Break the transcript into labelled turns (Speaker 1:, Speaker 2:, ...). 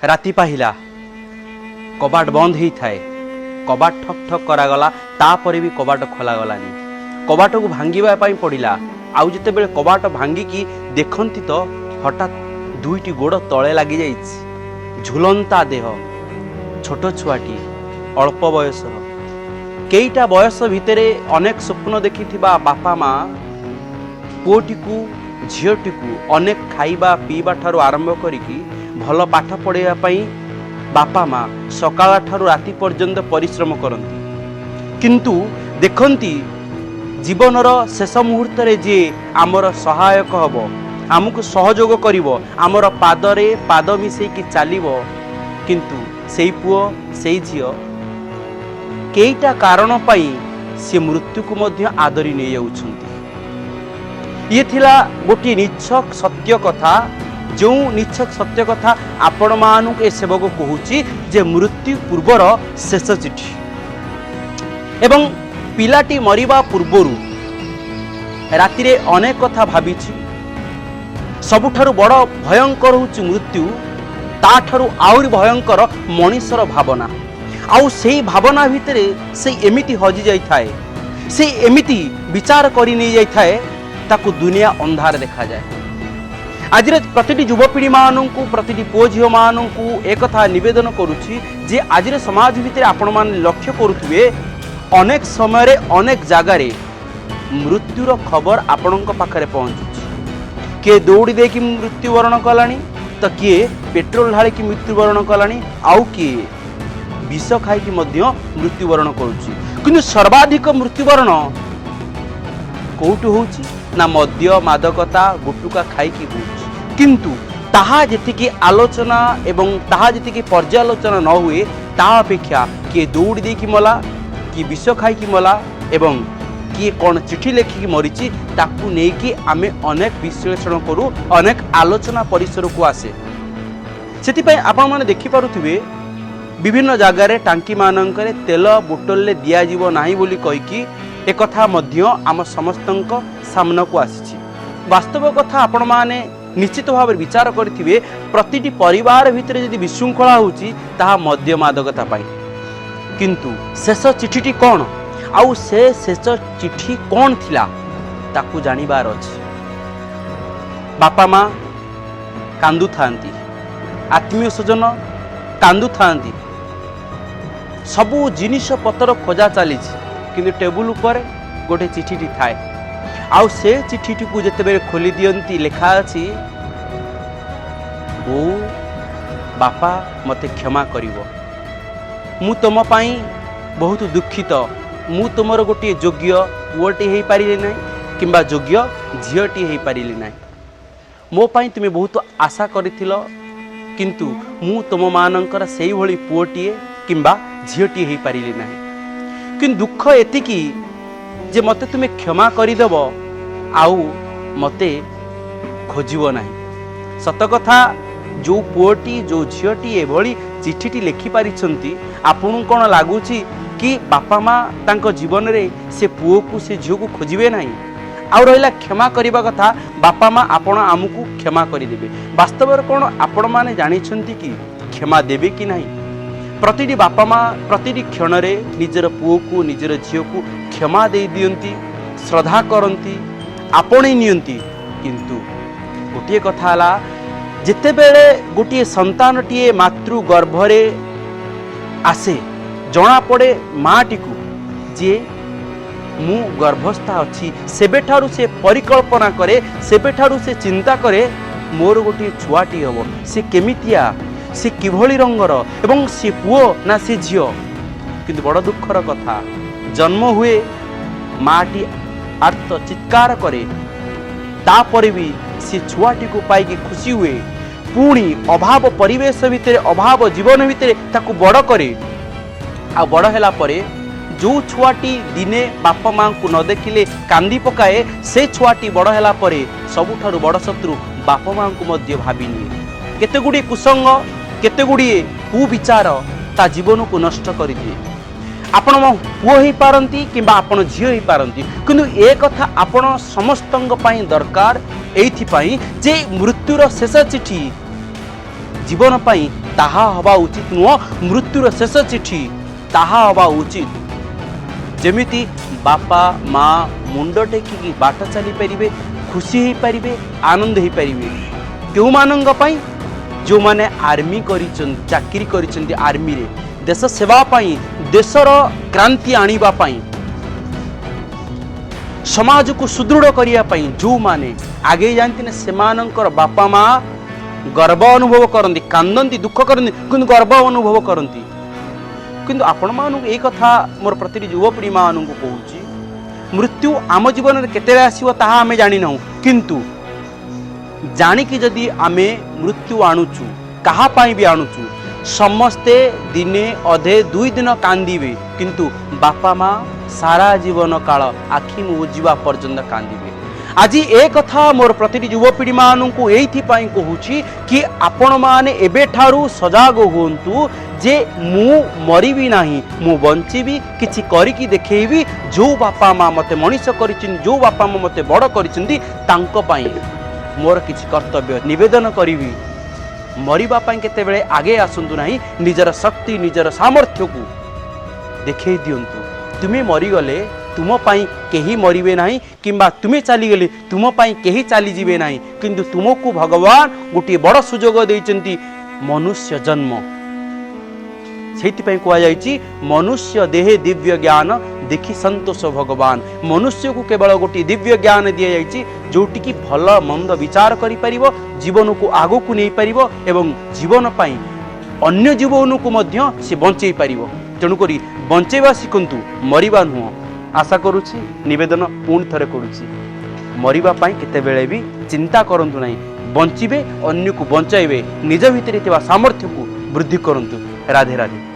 Speaker 1: राति पाहिला कबाट बंद ही थाए कबाट ठक ठक करागला तापर भी कबाट खोलागलानी कबाट को भांगिबा पई पड़िला आउ जते बेले कबाट भांगिकी देखंती तो हठात दुईटी गोड़ तले लगी जाइछि झुलंता देह छोट छुआटी अल्प बयस केईटा बयस भितरे अनेक स्वप्न देखिथिबा बापा माँ पुओटी को झीटी को अनेक खाइबा पीबा ठारू आरंभ करिकी भल पाठ पढ़ाइबा पई बापा माँ सकाळ ठारू राति पर्यंत परिश्रम करती किंतु देखंती जीवनर शेष मुहूर्त रे जे आमर सहायक हब आमको सहयोग करिवो आमर पादरे पाद मिसेकी चालिवो किंतु सेई पुओ सेई झियो केईटा कारण पाई से मृत्यु को मध्य आदरी नै जाउछंती। ये थिला गोटे निछक सत्य कथा जो निछक सत्य कथा आपण मानक ए सेवक कहूची जे मृत्यु पूर्वर शेष चिठी एवं पिलाटी मरिबा पूर्वरु रातिरे अनेक कथा भाबिछि सबुठारु बड़ भयंकर होची मृत्यु ताठारु आउरी भयंकर मनीषर भावना आउ सेई भावना भितरे से एमिति हजि जाई थाए से एमिति विचार करि नै जाई थाए ताकु दुनिया अंधार देखा जाए। आज प्रतिटी युवपीढ़ी मानू प्रतिटी पुओ झील मानू एक नवेदन करुच्ची जे आज समाज भितर आपण मान लक्ष्य करुवे अनेक समय अनेक जगार मृत्युर खबर आपण पाखे पहुँचुची किए दौड़ी दे कि मृत्युवरण कलानी तो किए पेट्रोल ढाल कि मृत्युवरण कलानी आउ किए विष खाई मृत्युवरण करुच्ची किंतु सर्वाधिक मृत्युवरण कौटु होची ना मद्य मादकता गुटुका खाईकी होची किंतु ताहा जेतिकी आलोचना एवं ताहा जेतिकी पर्यालोचना न हुए ता अपेक्षा किए दौड़ी दे कि मला कि विष खाई मला एवं किए कौन चिठी लेखिकी मरीची ताकू नेकी आमे अनेक विश्लेषण करू अनेक आलोचना परिसर को आसे सेतिपई आपण माने देखि पारुथिबे विभिन्न जगार टांकी मानकरे तेल बोतल ले दिया जीवो नाही बोली कहिकी एक कथा मध्य आम समस्तंक सामना को आसी वास्तव कथा आपण माने निश्चित भाव विचार करिथिबे प्रतिटी परिवार भितर यदि विशृंखला होची ताहा मद्य मादकता पाई किंतु शेष चिठीटी कौन आउ से शेष चिठी कौन थिला ताकू जानिबार अछि। बापा माँ कांदु थांती आत्मीय स्वजन कांदु थांती सबू जिनिष पतर खोजा चली किंतु टेबुल ऊपर गोटे चिठीटी थाए आउ से चिठीटी को जिते खोली दियंती लिखा अछि बो बापा मते क्षमा करिवो मु तुम पाई बहुत दुखित मु तुमर गोटे योग्य पुओटी हो पारे ना किंबा योग्य झीटी हो पारे ना मो पाई तुम्हें बहुत आशा करिथिलो किंतु मु तुम मानकर से भली पुओटीए किंबा झीटी हो पारे ना कि दुख एतिकी जे मते तुम्हें क्षमा करदेव आउ मते खोजिबो नाही। सत कथा जो पुओटी जो झीटी एभली चिठीटी लिखि पारिछंती आपन कोन लागुची कि बापा माँ तांको जीवन रे से पुओ को से झील को खोजिबे नाही आउ रहिला क्षमा करिबा कथा बापा माँ आपण आमको क्षमा करिदेबे वास्तव कोन आपण माने जानिछंती कि क्षमा देबे कि नाही। प्रतिटी बापा माँ प्रतिटी क्षण रे निजर पुओ को निजर झील को क्षमा दे दियंती श्रद्धा करंती आपणे नियंती किंतु गोटे कथा हला जेते बेले गोटे संतानटीए मातृ गर्भरे आसे जना पड़े माटी को जे मु गर्भस्था अच्छी सेबेठारु से परिकल्पना करे सेबेठारु से चिंता करे मोर गोटे छुआटी हम से केमितिया से किभली रंगर एवं से पुओ ना से झियो किंतु बड़ दुखर कथा जन्म हुए माटी आर्त चित्कार करे तापर भी से छुआटी को पाई खुशी हुए पुणी अभाव परिवेश भितर अभाव जीवन भितर ताकू बड़ करे आ बड़ हैला परे जो छुआटी दिने बापा माँ को न देखिले कांदी पकाए से छुआटी बड़ हैला परे सबुठारु बड़ शत्रु बापा माँ को मध्य भाबी निए केते गुडी कुसंग केते गुडी कुविचार ता जीवन को नष्ट कर दिए आपण पुओ ही पारंती किंबा आपण झियो ही पारंती किंतु ए कथा आपण समस्तंग पई दरकार एथि पई जे मृत्युर शेष चिठी जीवन पई ताहा हवा उचित नुह मृत्युर शेष चिठी ताहा हवा उचित जेमिति बापा माँ मुंड टेकिकी बाट चली पारे खुशी हो पारे आनंद हो पारे क्यों मानंग पाई जो माने आर्मी करिचन चाकरी करिचन आर्मी रे देश सेवा पाई देशर क्रांति आनिबा पाई समाज को सुदृढ़ करिया पाई जो माने आगे जानती ने सेमानंकर बापा माँ गर्व अनुभव करती कांदती दुख करती किंतु गर्व अनुभव करती किंतु आपण मानक एक कथा मोर प्रति युवपीढ़ी मानक कहूँ मृत्यु आम जीवन में केते आसीबो ताहा आमे जानि ना किंतु जानिकी जदि आमे मृत्यु आणुचु कहा पाई भी आणुचु समस्ते दिने अधे 2 दिन कांदिबे किंतु बापा माँ सारा जीवन काल आखि मुजिबा पर्यंत कांदिबे आज ए कथा मोर प्रति युवपीढ़ी मानू एथि कहूँ कि आपण माने एबे ठारू सजाग हुंतु जे मु मरिबी नाही मु बंचीबी किछि करिकी देखैबी जो बापा माँ मते मनीष करिचिन जो बापा माँ मते बड़ करिचिंदी तांको पाई मोर किछि कर्तव्य निवेदन करिवी मरिबा पाई केतेबेले आगे आसंतु नाही निजर शक्ति निजर सामर्थ्य को देखै दियंतु तुमे मरिगले तुम पाई केही मरिबे नाही किंबा तुमे चली गले तुम पाई केही चली जिबे नाही किंतु तुमको भगवान गोटे बड़ सुजोग दैचंती मनुष्य जन्म सेति कह जाइछि मनुष्य देहे दिव्य ज्ञान देखि संतोष भगवान मनुष्य को केवल गोटे दिव्य ज्ञान दि जाइछि जोटी की भल मंद विचार करि परिबो जीवन को आगो को नै परिबो एवं जीवन पाई अन्य जीवन को मध्य से बंचै परिबो तेणु करी बंचैबा शिखंतु मरिबा नुह आशा करुछि निवेदन पुणी थरे करुछि मरिबा पाई केतेबेले भी चिंता करंतु नाही बंचिबे अन्य को बंचाइबे निज भितर थिबा सामर्थ्य को वृद्धि करंतु राधे राधे।